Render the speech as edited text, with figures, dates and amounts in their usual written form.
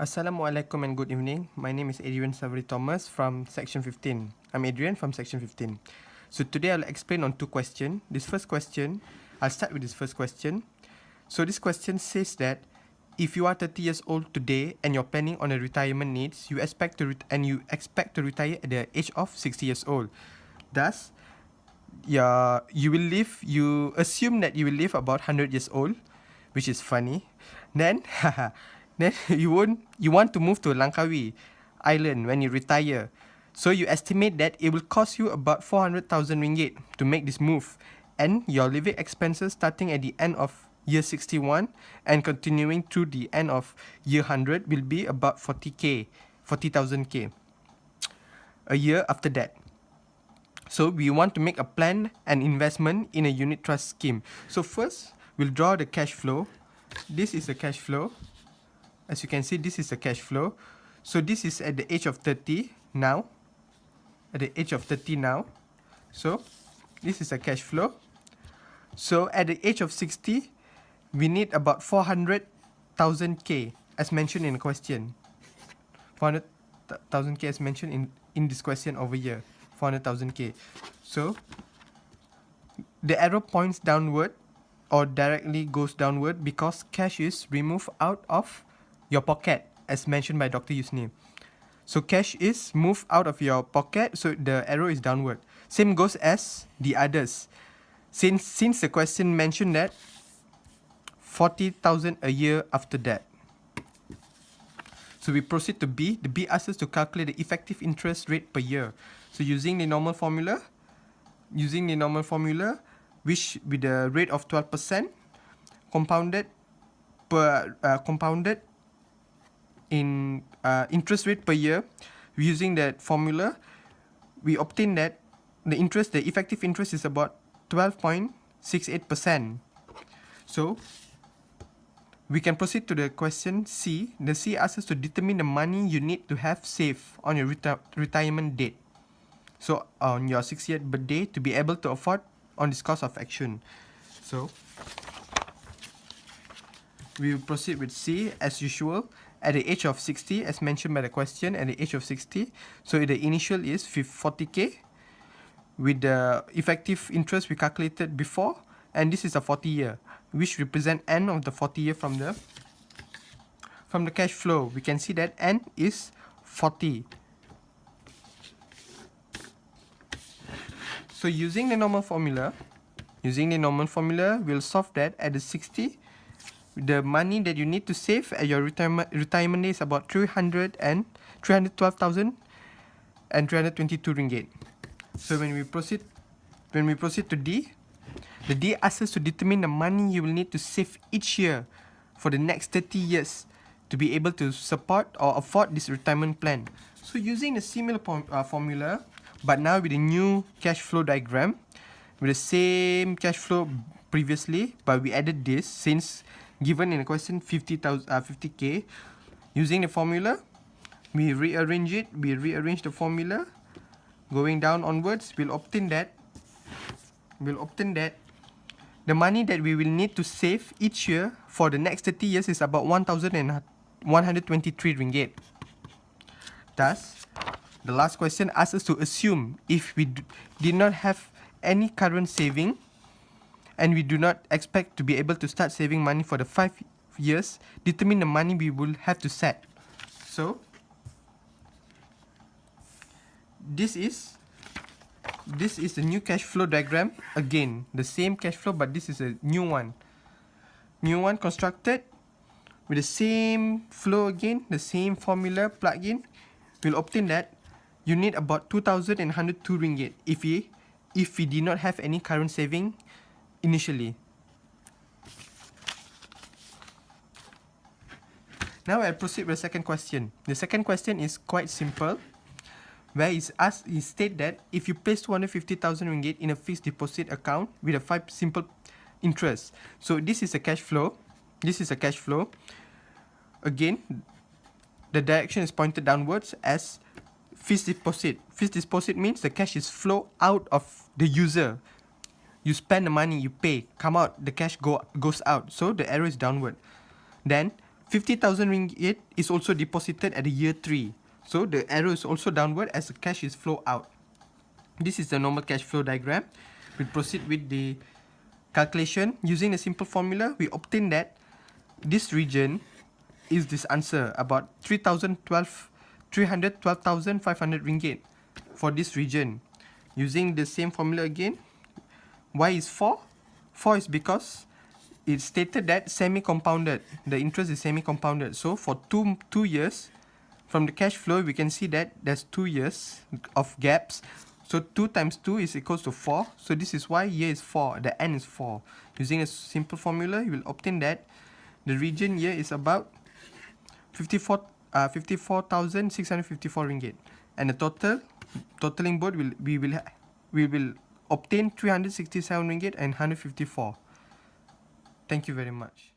Assalamualaikum and good evening. My name is ADRIAN Thomas from Section 15. I'm Adrian from Section 15. So today I'll explain on two questions. I'll start with this first question. So this question says that if you are 30 years old today and you're planning on a retirement needs, you expect to retire at the age of 60 years old. Thus, you assume that you will live about 100 years old, which is funny. Then then you want to move to Langkawi Island when you retire. So you estimate that it will cost you about 400,000 ringgit to make this move, and your living expenses starting at the end of year 61 and continuing through the end of year 100 will be about 40,000 a year after that. So we want to make a plan and investment in a unit trust scheme. So first, we'll draw the cash flow. This is the cash flow. As you can see, this is the cash flow. So this is at the age of 30 now. So this is the cash flow. So at the age of 60, we need about 400,000 as mentioned in the question. 400,000 as mentioned in this question over here. 400,000 So the arrow points downward or directly goes downward because cash is removed out of your pocket, as mentioned by Dr. Yusni. So cash is moved out of your pocket, so the arrow is downward. Same goes as the others. Since the question mentioned that 40,000 a year after that. So we proceed to B. The B asks us to calculate the effective interest rate per year. So using the normal formula, which with the rate of 12% compounded in interest rate per year, using that formula, we obtain that the effective interest is about 12.68%. So we can proceed to the question C. The C asks us to determine the money you need to have saved on your retirement date. So on your 60th birthday to be able to afford on this course of action. So we will proceed with C as usual. At the age of 60, as mentioned by the question, at the age of 60, so the initial is 40,000 with the effective interest we calculated before, and this is a 40 year, which represent end of the 40 year from the cash flow. We can see that end is 40. So using the normal formula, we'll solve that at the 60. The money that you need to save at your retirement is about 312,322 ringgit. So when we proceed to D, the D asks us to determine the money you will need to save each year for the next 30 years to be able to support or afford this retirement plan. So using a similar formula, but now with a new cash flow diagram, with the same cash flow previously, but we added this since given in the question 50,000 using the formula, we rearrange the formula going down onwards. We'll obtain that the money that we will need to save each year for the next 30 years is about 1,123 ringgit. Thus, the last question asks us to assume if we did not have any current saving and we do not expect to be able to start saving money for the 5 years, determine the money we will have to set. So this is the new cash flow diagram. Again, the same cash flow, but this is a new one constructed with the same flow again, the same formula plug in. We'll obtain that you need about 2,102 ringgit if we did not have any current saving initially. Now I'll proceed with the second question. The second question is quite simple, where it state that if you place 250,000 ringgit in a fixed deposit account with a 5 simple interest. So this is a cash flow. Again, the direction is pointed downwards as fixed deposit. Fixed deposit means the cash is flow out of the user. You spend the money, you pay, come out, the cash goes out. So the arrow is downward. Then 50,000 ringgit is also deposited at the year 3. So the arrow is also downward as the cash is flow out. This is the normal cash flow diagram. We proceed with the calculation. Using a simple formula, we obtain that this region is this answer, about 312,500 ringgit for this region. Using the same formula again, why is 4? 4 is because it's stated that semi-compounded. The interest is semi-compounded. So for two years, from the cash flow, we can see that there's 2 years of gaps. So 2 times 2 is equals to 4. So this is why year is 4. The n is 4. Using a simple formula, you will obtain that the region here is about 54,654 ringgit, and the totaling both we will obtain 367 ringgit and 154. Thank you very much.